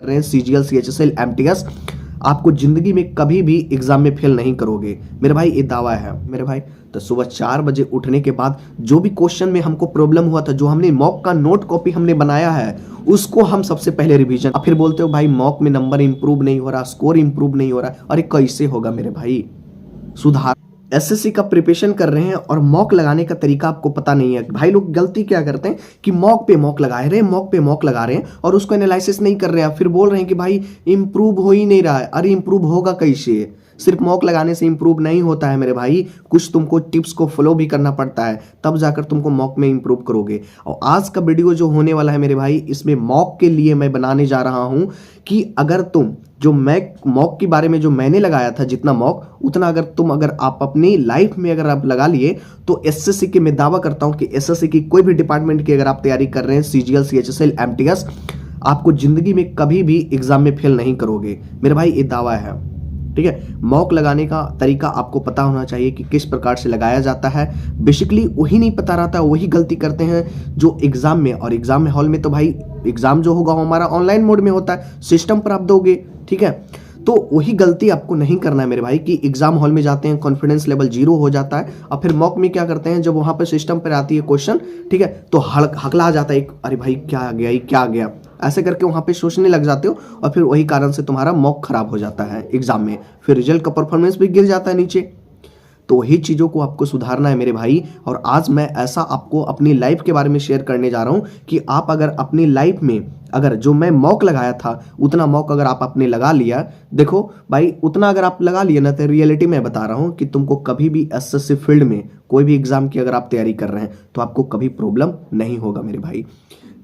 रहे हैं CGL, CHSL, MTS, आपको जिंदगी में कभी भी एग्जाम में फेल नहीं करोगे मेरे भाई, ये दावा है मेरे भाई। तो सुबह 4 बजे उठने के बाद जो भी क्वेश्चन में हमको प्रॉब्लम हुआ था, जो हमने मॉक का नोट कॉपी हमने बनाया है, उसको हम सबसे पहले रिवीजन। अब फिर बोलते हो भाई मॉक में नंबर इंप्रूव नहीं हो रहा, स्कोर इंप्रूव नहीं हो रहा, अरे कैसे होगा मेरे भाई, सुधार। एसएससी का प्रिपरेशन कर रहे हैं और मॉक लगाने का तरीका आपको पता नहीं है। भाई लोग गलती क्या करते हैं कि मॉक पे मॉक लगा रहे हैं, मॉक पे मॉक लगा रहे हैं और उसको एनालिसिस नहीं कर रहे हैं, फिर बोल रहे हैं कि भाई इंप्रूव हो ही नहीं रहा है। अरे इंप्रूव होगा कैसे, सिर्फ मॉक लगाने से इंप्रूव नहीं होता है मेरे भाई, कुछ तुमको टिप्स को फॉलो भी करना पड़ता है, तब जाकर तुमको मॉक में इंप्रूव करोगे। और आज का वीडियो जो होने वाला है मेरे भाई, इसमें मॉक के लिए मैं बनाने जा रहा हूं कि अगर तुम जो मैं मॉक के बारे में जो मैंने लगाया था जितना मॉक, उतना अगर आप अपनी लाइफ में अगर आप लगा लिए तो एसएससी की मैं दावा करता हूं कि एसएससी की कोई भी डिपार्टमेंट की अगर आप तैयारी कर रहे हैं, सीजीएल, सीएचएसएल, एमटीएस, आपको जिंदगी में कभी भी एग्जाम में फेल नहीं करोगे मेरे भाई, ये दावा है। ठीक है, मॉक लगाने का तरीका आपको पता होना चाहिए कि किस प्रकार से लगाया जाता है। बेसिकली वही नहीं पता रहता, वही गलती करते हैं जो एग्जाम में, और एग्जाम में हॉल में तो भाई एग्जाम जो होगा हमारा ऑनलाइन मोड में होता है, सिस्टम पर आप दोगे। ठीक है, तो वही गलती आपको नहीं करना है मेरे भाई कि एग्जाम हॉल में जाते हैं, कॉन्फिडेंस लेवल 0 हो जाता है, और फिर मॉक में क्या करते हैं, जब वहां पर सिस्टम पर आती है क्वेश्चन, ठीक है, तो हकला जाता है, अरे भाई क्या आ गया, ये क्या आ गया, ऐसे करके वहां पे सोचने लग जाते हो, और फिर वही कारण से तुम्हारा मॉक खराब हो जाता है एग्जाम में, फिर रिजल्ट का परफॉर्मेंस भी गिर जाता है नीचे। तो वही चीज़ों को आपको सुधारना है मेरे भाई। और आज मैं ऐसा आपको अपनी लाइफ के बारे में शेयर करने जा रहा हूं कि आप अगर अपनी लाइफ में अगर जो मैं मॉक लगाया था उतना मॉक अगर आप अपने लगा लिया, देखो भाई उतना अगर आप लगा लिया ना, तो रियलिटी में बता रहा हूं कि तुमको कभी भी एसएससी फील्ड में कोई भी एग्जाम की अगर आप तैयारी कर रहे हैं तो आपको कभी प्रॉब्लम नहीं होगा मेरे भाई।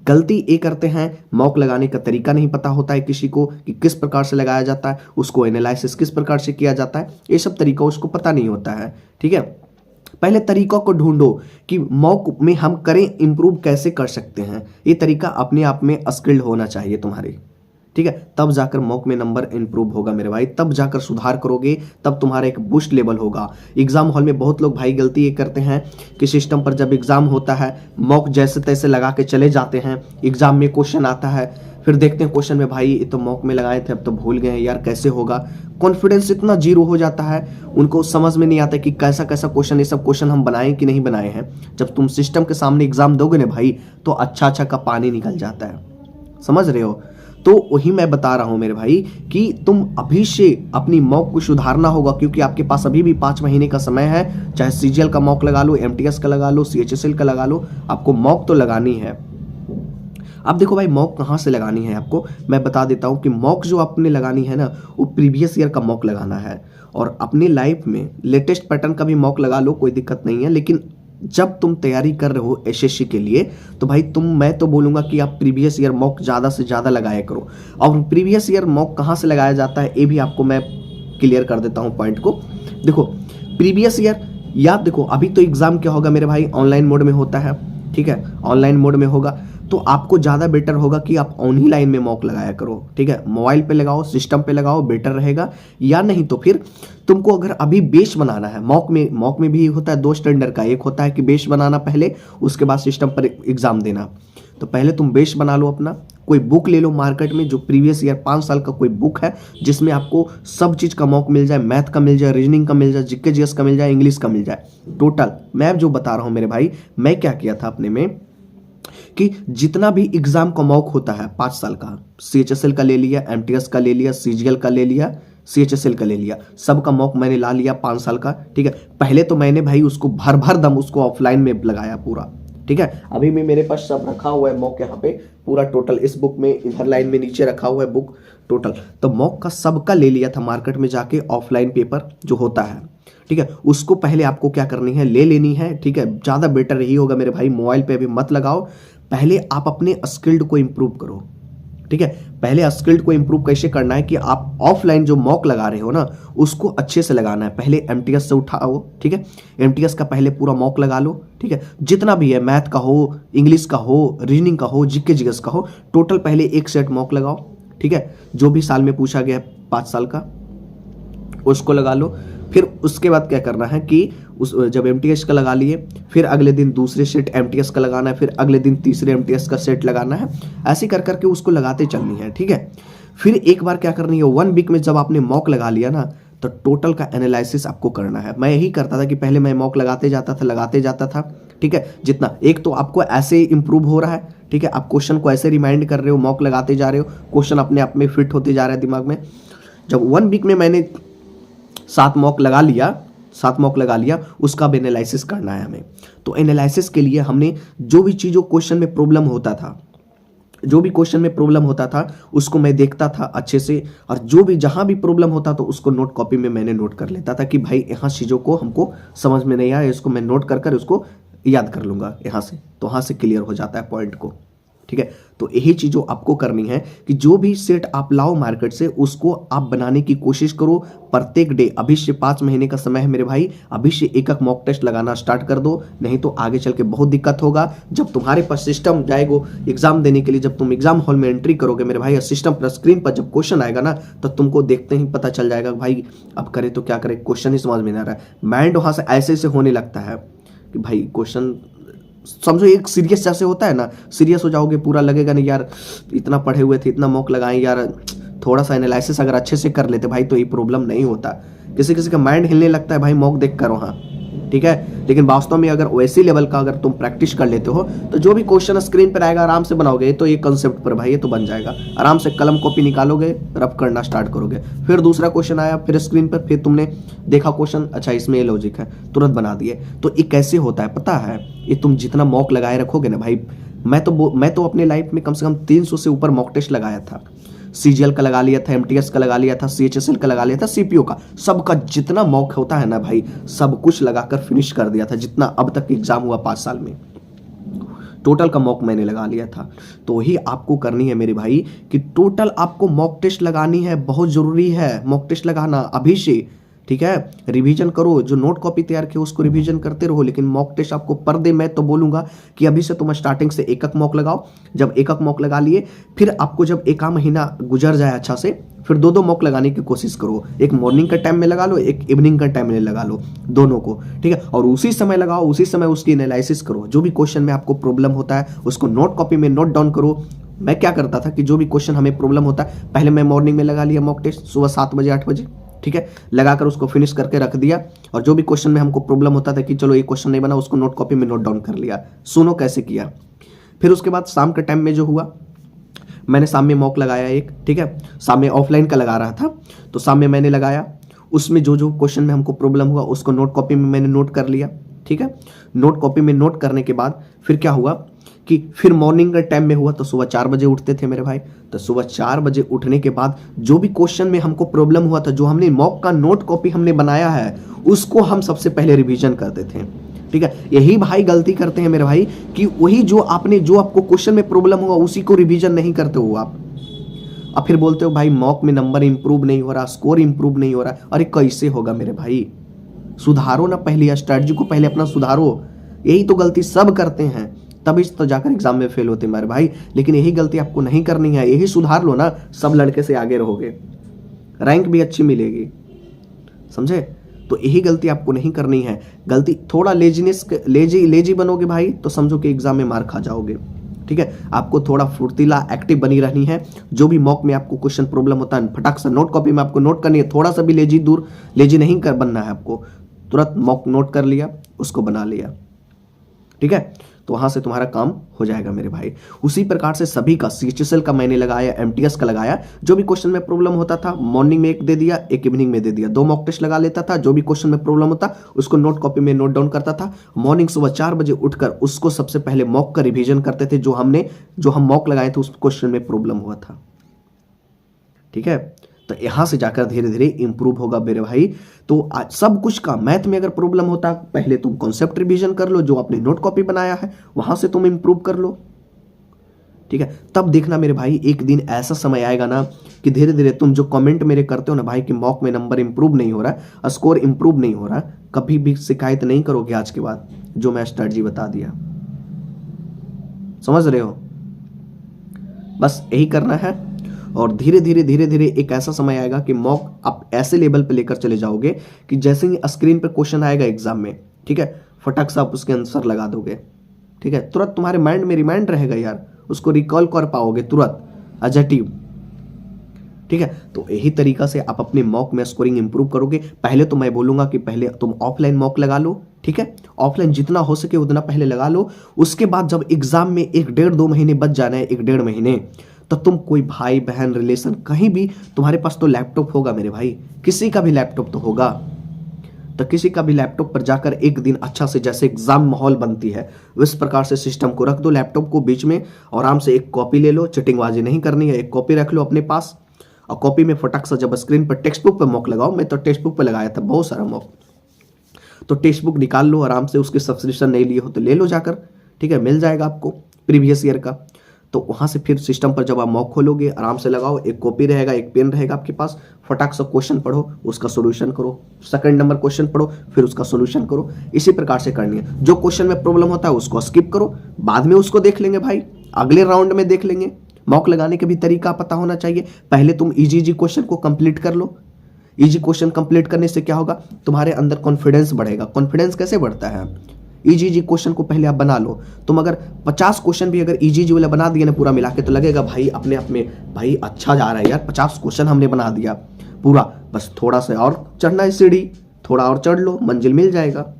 गलती ये करते हैं, मॉक लगाने का तरीका नहीं पता होता है किसी को कि किस प्रकार से लगाया जाता है, उसको एनालिसिस किस प्रकार से किया जाता है, ये सब तरीका उसको पता नहीं होता है। ठीक है, पहले तरीकों को ढूंढो कि मॉक में हम करें, इंप्रूव कैसे कर सकते हैं। ये तरीका अपने आप में स्किल्ड होना चाहिए तुम्हारे, ठीक है, तब जाकर मॉक में नंबर इंप्रूव होगा मेरे भाई, तब जाकर सुधार करोगे, तब तुम्हारा एक बूस्ट लेवल होगा। एग्जाम हॉल में बहुत लोग भाई गलती ये करते हैं कि सिस्टम पर जब एग्जाम होता है मॉक जैसे तैसे लगा के चले जाते हैं, एग्जाम में क्वेश्चन आता है, फिर देखते हैं क्वेश्चन में भाई ये तो मॉक में लगाए थे अब तो भूल गए यार, कैसे होगा। कॉन्फिडेंस इतना 0 हो जाता है, उनको समझ में नहीं आता कि कैसा कैसा क्वेश्चन, ये सब क्वेश्चन हम बनाए कि नहीं बनाए हैं। जब तुम सिस्टम के सामने एग्जाम दोगे ना भाई, तो अच्छा अच्छा का पानी निकल जाता है, समझ रहे हो। तो वही मैं बता रहा हूं मेरे भाई कि तुम अभी से अपनी मॉक को सुधारना होगा, क्योंकि आपके पास अभी भी 5 महीने का समय है। चाहे सीजीएल का मॉक लगा लो, एमटीएस का लगा लो, सीएचएसएल का लगा लो, आपको मॉक तो लगानी है। अब देखो भाई मॉक कहाँ से लगानी है आपको मैं बता देता हूँ कि मॉक जो आपने लगानी है ना, वो प्रीवियस ईयर का मॉक लगाना है। और अपनी लाइफ में लेटेस्ट पैटर्न का भी मॉक लगा लो, कोई दिक्कत नहीं है, लेकिन जब तुम तैयारी कर रहे हो एसएससी के लिए तो भाई मैं तो बोलूँगा कि आप प्रीवियस ईयर मॉक ज़्यादा से ज़्यादा लगाया करो। और प्रीवियस ईयर मॉक कहाँ से लगाया जाता है ये भी आपको मैं क्लियर कर देता हूँ पॉइंट को। देखो प्रीवियस ईयर याद, देखो अभी तो एग्ज़ाम क्या होगा मेरे भाई, ऑनलाइन मोड में होता है। ठीक है, ऑनलाइन मोड में होगा तो आपको ज़्यादा बेटर होगा कि आप ऑन ही लाइन में मॉक लगाया करो। ठीक है, मोबाइल पे लगाओ, सिस्टम पे लगाओ, बेटर रहेगा। या नहीं तो फिर तुमको अगर अभी बेस बनाना है, मॉक में भी होता है 2 स्टैंडर्ड का, एक होता है कि बेस बनाना पहले, उसके बाद सिस्टम पर एग्जाम देना। तो पहले तुम बेस बना लो अपना, कोई बुक ले लो मार्केट में जो प्रीवियस ईयर 5 साल का कोई बुक है जिसमें आपको सब चीज़ का मॉक मिल जाए, मैथ का मिल जाए, रीजनिंग का मिल जाए, जीके जीएस का मिल जाए, इंग्लिश का मिल जाए। टोटल मैं जो बता रहा हूँ मेरे भाई, मैं क्या किया था अपने में कि जितना भी एग्जाम का मॉक होता है 5 साल का, सीएचएसएल का ले लिया, एमटीएस का ले लिया, सीजीएल का ले लिया, सीएचएसएल का ले लिया, सबका मॉक मैंने ला लिया 5 साल का। ठीक है, पहले तो मैंने भाई उसको भर दम उसको ऑफलाइन में लगाया पूरा। ठीक है, अभी भी मेरे पास सब रखा हुआ है मॉक यहाँ पे पूरा टोटल, इस बुक में इधर लाइन में नीचे रखा हुआ है बुक टोटल। तो मॉक का सबका ले लिया था मार्केट में जाके, ऑफलाइन पेपर जो होता है। ठीक है, उसको पहले आपको क्या करनी है, ले लेनी है। ठीक है, ज़्यादा बेटर यही होगा मेरे भाई, मोबाइल पे अभी मत लगाओ, पहले आप अपने स्किल्ड को इंप्रूव करो। ठीक है, पहले स्किल्ड को इंप्रूव कैसे करना है कि आप ऑफलाइन जो मॉक लगा रहे हो ना उसको अच्छे से लगाना है। पहले एमटीएस से उठाओ, ठीक है, एमटीएस का पहले पूरा मॉक लगा लो। ठीक है, जितना भी है, मैथ का हो, इंग्लिश का हो, रीजनिंग का हो, जीके जीएस का हो, टोटल पहले एक सेट मॉक लगाओ। ठीक है, जो भी साल में पूछा गया 5 साल का उसको लगा लो। फिर उसके बाद क्या करना है कि जब एमटीएस का लगा लिए, फिर अगले दिन दूसरे सेट एमटीएस का लगाना है, फिर अगले दिन तीसरे एमटीएस का सेट लगाना है, ऐसे कर करके उसको लगाते चलनी है। ठीक है, फिर एक बार क्या करनी है, 1 वीक में जब आपने मॉक लगा लिया ना, तो टोटल का एनालिसिस आपको करना है। मैं यही करता था कि पहले मैं मॉक लगाते जाता था, ठीक है। जितना एक तो आपको ऐसे इंप्रूव हो रहा है, ठीक है, आप क्वेश्चन को ऐसे रिमाइंड कर रहे हो, मॉक लगाते जा रहे हो, क्वेश्चन अपने आप में फिट होते जा रहा है दिमाग में। जब 1 वीक में मैंने 7 मॉक लगा लिया, उसका भी एनालिसिस करना है हमें। तो एनालिसिस के लिए हमने जो भी चीज़ों क्वेश्चन में प्रॉब्लम होता था उसको मैं देखता था अच्छे से, और जो भी जहां भी प्रॉब्लम होता तो उसको नोट कॉपी में मैंने नोट कर लेता था कि भाई यहाँ चीज़ों को हमको समझ में नहीं आया, इसको मैं नोट कर उसको याद कर लूँगा यहाँ से, तो वहाँ से क्लियर हो जाता है पॉइंट को, ठीक है। तो यही चीज़ों आपको करनी है कि जो भी सेट आप लाओ मार्केट से, उसको आप बनाने की कोशिश करो प्रत्येक डे। अभी से 5 महीने का समय है मेरे भाई, अभी से एक मॉक टेस्ट लगाना स्टार्ट कर दो, नहीं तो आगे चल के बहुत दिक्कत होगा। जब तुम्हारे पास सिस्टम जाएगा एग्जाम देने के लिए, जब तुम एग्जाम हॉल में एंट्री करोगे मेरे भाई, सिस्टम पर स्क्रीन पर जब क्वेश्चन आएगा ना, तो तुमको देखते ही पता चल जाएगा भाई अब करे तो क्या करे, क्वेश्चन ही समझ में नहीं आ रहा है। माइंड वहाँ से ऐसे होने लगता है कि भाई क्वेश्चन समझो एक सीरियस जैसे होता है ना, सीरियस हो जाओगे, पूरा लगेगा नहीं यार इतना पढ़े हुए थे, इतना मॉक लगाए यार, थोड़ा सा एनालिसिस अगर अच्छे से कर लेते भाई तो ये प्रॉब्लम नहीं होता। किसी किसी का माइंड हिलने लगता है भाई मॉक देख कर वहाँ, ठीक है। लेकिन वास्तव में अगर वैसे लेवल का अगर तुम प्रैक्टिस कर लेते हो तो जो भी क्वेश्चन स्क्रीन पर आएगा आराम से बनाओगे। तो ये कंसेप्ट पर भाई ये तो बन जाएगा, आराम से कलम कॉपी निकालोगे, रब करना स्टार्ट करोगे, फिर दूसरा क्वेश्चन आया, फिर स्क्रीन पर, फिर तुमने देखा क्वेश्चन, अच्छा इसमें ये लॉजिक है, तुरंत बना दिए। तो ये कैसे होता है पता है, ये तुम जितना मॉक लगाए रखोगे ना भाई, मैं तो अपने लाइफ में कम से कम 300 से ऊपर मॉक टेस्ट लगाया था। सीजीएल का लगा लिया था, एमटीएस का लगा लिया था, सीएचएसएल का लगा लिया था, सीपीओ का, सबका जितना मॉक होता है ना भाई, सब कुछ लगाकर फिनिश कर दिया था। जितना अब तक एग्जाम हुआ 5 साल में, टोटल का मॉक मैंने लगा लिया था। तो ही आपको करनी है मेरे भाई कि टोटल आपको मॉक टेस्ट लगानी है, बहुत जरूरी है मॉक टेस्ट लगाना अभी से, ठीक है। रिवीजन करो, जो नोट कॉपी तैयार किया उसको रिवीजन करते रहो, लेकिन मॉक टेस्ट आपको पर डे मैं तो बोलूंगा कि अभी से तुम स्टार्टिंग से एक मॉक लगाओ। जब एक मॉक लगा लिए, फिर आपको जब एक महीना गुजर जाए अच्छा से, फिर 2 मॉक लगाने की कोशिश करो। एक मॉर्निंग का टाइम में लगा लो, एक इवनिंग का टाइम में लगा लो, दोनों को, ठीक है। और उसी समय लगाओ, उसी समय उसकी एनालिसिस करो। जो भी क्वेश्चन में आपको प्रॉब्लम होता है उसको नोट कॉपी में नोट डाउन करो। मैं क्या करता था कि जो भी क्वेश्चन हमें प्रॉब्लम होता है, पहले मैं मॉर्निंग में लगा लिया मॉक टेस्ट, सुबह 7 बजे 8 बजे, ठीक है, लगाकर उसको फिनिश करके रख दिया। और जो भी क्वेश्चन में हमको प्रॉब्लम होता था कि चलो ये क्वेश्चन नहीं बना, उसको नोट कॉपी में नोट डाउन कर लिया। सुनो कैसे किया। फिर उसके बाद शाम के टाइम में जो हुआ, मैंने शाम में मॉक लगाया एक, ठीक है, शाम में ऑफलाइन का लगा रहा था, तो शाम में मैंने लगाया, उसमें जो जो क्वेश्चन में हमको प्रॉब्लम हुआ उसको नोट कॉपी में मैंने नोट कर लिया, ठीक है। नोट कॉपी में नोट करने के बाद फिर क्या हुआ कि फिर मॉर्निंग का टाइम में हुआ, तो सुबह 4 बजे उठते थे मेरे भाई। तो सुबह 4 बजे उठने के बाद जो भी क्वेश्चन में हमको प्रॉब्लम हुआ था, जो हमने मॉक का नोट कॉपी हमने बनाया है, उसको हम सबसे पहले रिवीजन करते थे, ठीक है। यही भाई गलती करते हैं मेरे भाई कि वही जो आपको क्वेश्चन में प्रॉब्लम हुआ उसी को रिवीजन नहीं करते हो आप। अब फिर बोलते हो भाई मॉक में नंबर इंप्रूव नहीं हो रहा, स्कोर इंप्रूव नहीं हो रहा। अरे कैसे होगा मेरे भाई, सुधारो ना पहले, स्ट्रैटेजी को पहले अपना सुधारो। यही तो गलती सब करते हैं, तभी तो जाकर एग्जाम में फेल होते मेरे भाई। लेकिन यही गलती आपको नहीं करनी है, यही सुधार लो ना, सब लड़के से आगे रहोगे, रैंक भी अच्छी मिलेगी, समझे। तो यही गलती आपको नहीं करनी है। गलती थोड़ा लेजी बनोगे भाई तो समझो कि एग्जाम में मार खा जाओगे, ठीक है। आपको थोड़ा फुर्तीला एक्टिव बनी रहनी है। जो भी मॉक में आपको क्वेश्चन प्रॉब्लम होता है, फटाक से नोट कॉपी में आपको नोट करनी है। थोड़ा सा भी लेजी नहीं कर बनना है आपको, तुरंत मॉक नोट कर लिया, उसको बना लिया, ठीक है। तो वहां से तुम्हारा काम हो जाएगा मेरे भाई। उसी प्रकार से सभी का सीएचएसएल का मैंने लगाया, एमटीएस का लगाया। जो भी क्वेश्चन में प्रॉब्लम होता था मॉर्निंग में एक दे दिया, एक इवनिंग में दे दिया, 2 मॉक टेस्ट लगा लेता था। जो भी क्वेश्चन में प्रॉब्लम होता उसको नोट कॉपी में नोट डाउन करता था। मॉर्निंग सुबह 4 बजे उठकर उसको सबसे पहले मॉक का रिवीजन करते थे, जो हम मॉक लगाए थे उस क्वेश्चन में प्रॉब्लम हुआ था, ठीक है। तो यहां से जाकर धीरे धीरे इंप्रूव होगा मेरे भाई। तो सब कुछ का मैथ में अगर प्रॉब्लम होता, पहले तुम कॉन्सेप्ट रिवीजन कर लो, जो आपने नोट कॉपी बनाया है वहां से तुम इंप्रूव कर लो, ठीक है। तब देखना मेरे भाई, एक दिन ऐसा समय आएगा ना कि धीरे धीरे तुम जो कमेंट मेरे करते हो ना भाई कि मॉक में नंबर इंप्रूव नहीं हो रहा, स्कोर इंप्रूव नहीं हो रहा, कभी भी शिकायत नहीं करोगे आज के बाद, जो मैं स्ट्रेटजी बता दिया। समझ रहे हो, बस यही करना है। और धीरे धीरे एक ऐसा समय आएगा कि मॉक आप ऐसे लेवल पे लेकर चले जाओगे कि जैसे ही स्क्रीन पे क्वेश्चन आएगा एग्जाम में, ठीक है, फटाक से आप उसके आंसर लगा दोगे, ठीक है। तुरंत तुम्हारे माइंड में रिमाइंड रहेगा यार, उसको रिकॉल कर पाओगे तुरंत, एजेटिव, ठीक है। तो यही तरीका से आप अपने मॉक में स्कोरिंग इंप्रूव करोगे। पहले तो मैं बोलूंगा कि पहले तुम ऑफलाइन मॉक लगा लो, ठीक है, ऑफलाइन जितना हो सके उतना पहले लगा लो। उसके बाद जब एग्जाम में 1-1.5-2 महीने बच जाना है, 1-1.5 महीने, तो तुम कोई भाई बहन रिलेशन कहीं भी, तुम्हारे पास तो लैपटॉप होगा मेरे भाई, किसी का भी लैपटॉप तो होगा, तो किसी का भी लैपटॉप पर जाकर एक दिन अच्छा से, जैसे एग्जाम माहौल बनती है उस प्रकार से सिस्टम को रख दो, लैपटॉप को बीच में, आराम से एक कॉपी ले लो, चिटिंगबाजी नहीं करनी है, एक कॉपी रख लो अपने पास, और कॉपी में फटाक से जब स्क्रीन पर टेक्स्ट बुक पर मॉक लगाओ, मैं तो टेक्स्ट बुक पर लगाया था बहुत सारा मॉक, तो टेक्स्ट बुक निकाल लो आराम से, उसके सब्सक्रिप्शन नहीं लिए हो तो ले लो जाकर, ठीक है, मिल जाएगा आपको प्रीवियस ईयर का। तो वहां से फिर सिस्टम पर जब आप मॉक खोलोगे आराम से लगाओ, एक कॉपी रहेगा, एक पेन रहेगा आपके पास, फटाक से क्वेश्चन पढ़ो, उसका सोल्यूशन करो, सेकंड नंबर क्वेश्चन पढ़ो, फिर उसका सोल्यूशन करो, इसी प्रकार से करनी है। जो क्वेश्चन में प्रॉब्लम होता है उसको स्किप करो, बाद में उसको देख लेंगे भाई, अगले राउंड में देख लेंगे। मॉक लगाने का भी तरीका पता होना चाहिए। पहले तुम इजी क्वेश्चन को कंप्लीट कर लो। इजी क्वेश्चन कंप्लीट करने से क्या होगा, तुम्हारे अंदर कॉन्फिडेंस बढ़ेगा। कॉन्फिडेंस कैसे बढ़ता है, इजी क्वेश्चन को पहले आप बना लो। तुम अगर 50 क्वेश्चन भी अगर इजी वाला बना दिया ना पूरा मिला के, तो लगेगा भाई अपने आप में भाई अच्छा जा रहा है यार, 50 क्वेश्चन हमने बना दिया पूरा, बस थोड़ा सा और चढ़ना है सीढ़ी, थोड़ा और चढ़ लो, मंजिल मिल जाएगा।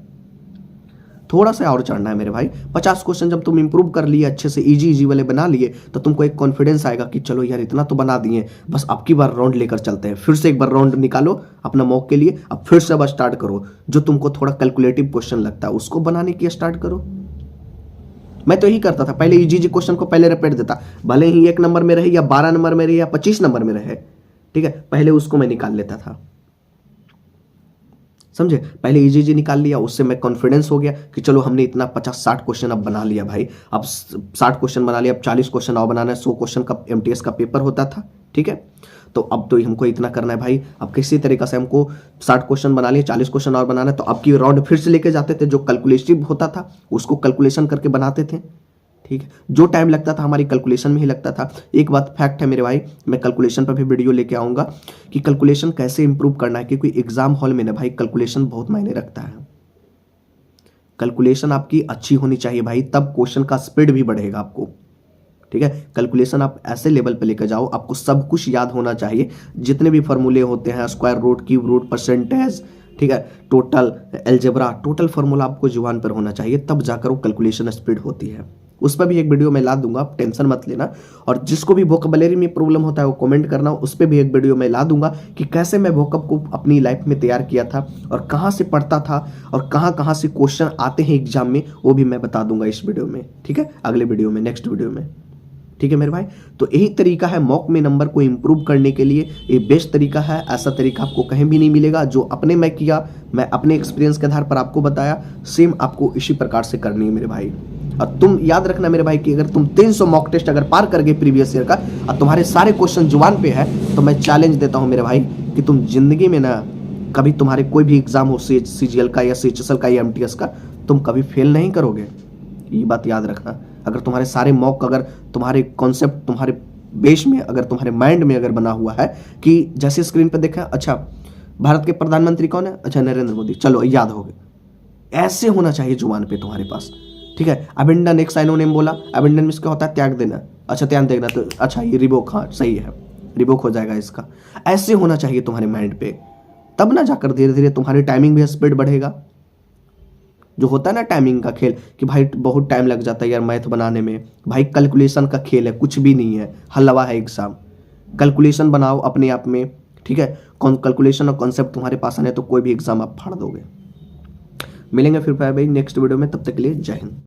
थोड़ा सा और चढ़ना है मेरे भाई। 50 क्वेश्चन जब तुम इंप्रूव कर लिए, अच्छे से इजी वाले बना लिए, तो तुमको एक कॉन्फिडेंस आएगा कि चलो यार इतना तो बना दिए, बस अब की बार राउंड लेकर चलते हैं। फिर से एक बार राउंड निकालो अपना मॉक के लिए, अब फिर से अब स्टार्ट करो। जो तुमको थोड़ा कैलकुलेटिव क्वेश्चन लगता है उसको बनाने की स्टार्ट करो। मैं तो यही करता था, पहले इजी क्वेश्चन को पहले रिपीट देता, भले ही 1 नंबर में रहे या 12 नंबर में रहे या 25 नंबर में रहे, ठीक है, पहले उसको मैं निकाल लेता था, समझे। पहले इजी निकाल लिया, उससे मैं कॉन्फिडेंस हो गया कि चलो हमने इतना 50-60 क्वेश्चन अब बना लिया भाई, अब 60 क्वेश्चन बना लिया, अब 40 क्वेश्चन और बनाना है। 100 क्वेश्चन का एमटीएस का पेपर होता था, ठीक है, तो अब तो हमको इतना करना है भाई। अब किसी तरीके से हमको 60 क्वेश्चन बना लिए, 40 क्वेश्चन और बनाना है, तो अब की राउंड फिर से लेके जाते थे। जो कैलकुलेटिव होता था उसको कैलकुलेशन करके बनाते थे, ठीक है। जो टाइम लगता था हमारी कैलकुलेशन में ही लगता था। एक बात फैक्ट है मेरे भाई, मैं कैलकुलेशन पर भी वीडियो लेके आऊंगा कि कैलकुलेशन कैसे इंप्रूव करना है, क्योंकि एग्जाम हॉल में ना भाई कैलकुलेशन बहुत मायने रखता है। कैलकुलेशन आपकी अच्छी होनी चाहिए भाई, तब क्वेश्चन का स्पीड भी बढ़ेगा आपको, ठीक है। कैलकुलेशन आप ऐसे लेवल पे लेकर जाओ, आपको सब कुछ याद होना चाहिए, जितने भी फॉर्मूले होते हैं, square root, cube root, percentage, ठीक है, टोटल, अलजेब्रा, टोटल फार्मूला आपको जुबान पर होना चाहिए, तब जाकर वो कैलकुलेशन स्पीड होती है। उस पर भी एक वीडियो मैं ला दूंगा, आप टेंशन मत लेना। और जिसको भी वोकैबुलरी में प्रॉब्लम होता है वो कमेंट करना, उस पर भी एक वीडियो मैं ला दूंगा कि कैसे मैं वोकैब को अपनी लाइफ में तैयार किया था और कहाँ से पढ़ता था और कहाँ से क्वेश्चन आते हैं एग्जाम में, वो भी मैं बता दूंगा इस वीडियो में, ठीक है, अगले वीडियो में, नेक्स्ट वीडियो में, ठीक है मेरे भाई। तो यही तरीका है मॉक में नंबर को इंप्रूव करने के लिए, ये बेस्ट तरीका है। ऐसा तरीका आपको कहीं भी नहीं मिलेगा। जो अपने मैं किया, मैं अपने एक्सपीरियंस के आधार पर आपको बताया, सेम आपको इसी प्रकार से करनी है मेरे भाई। और तुम याद रखना मेरे भाई कि अगर तुम 300 मॉक टेस्ट अगर पार कर गए प्रीवियस ईयर का और तुम्हारे सारे क्वेश्चन जुबान पे है, तो मैं चैलेंज देता हूं मेरे भाई कि तुम जिंदगी में ना कभी तुम्हारे कोई भी एग्जाम हो, सीजीएल का या सीएचएसएल का या एमटीएस का, तुम कभी फेल नहीं करोगे। ये बात याद रखना। अगर तुम्हारे सारे मॉक, अगर तुम्हारे कॉन्सेप्ट तुम्हारे बेस में, अगर तुम्हारे माइंड में अगर बना हुआ है कि जैसे स्क्रीन पर देखा, अच्छा भारत के प्रधानमंत्री कौन है, अच्छा नरेंद्र मोदी, चलो याद हो गए, ऐसे होना चाहिए जुबान पे तुम्हारे पास, ठीक है। अबेंडन एक साइनोनिम बोला, अबेंडन में क्या होता है, त्याग देना, अच्छा त्याग देना, तो अच्छा ये रिवोक, हाँ सही है, रिवोक हो जाएगा इसका। ऐसे होना चाहिए तुम्हारे माइंड पे, तब ना जाकर धीरे धीरे तुम्हारी टाइमिंग भी स्पीड बढ़ेगा। जो होता है ना टाइमिंग का खेल कि भाई बहुत टाइम लग जाता है यार मैथ बनाने में, भाई कैलकुलेशन का खेल है, कुछ भी नहीं है, हलवा है एग्जाम। कैलकुलेशन बनाओ अपने आप में, ठीक है, कैलकुलेशन और कॉन्सेप्ट तुम्हारे पास आने तो कोई भी एग्जाम आप फाड़ दोगे। मिलेंगे फिर भाई नेक्स्ट वीडियो में, तब तक के लिए जय हिंद।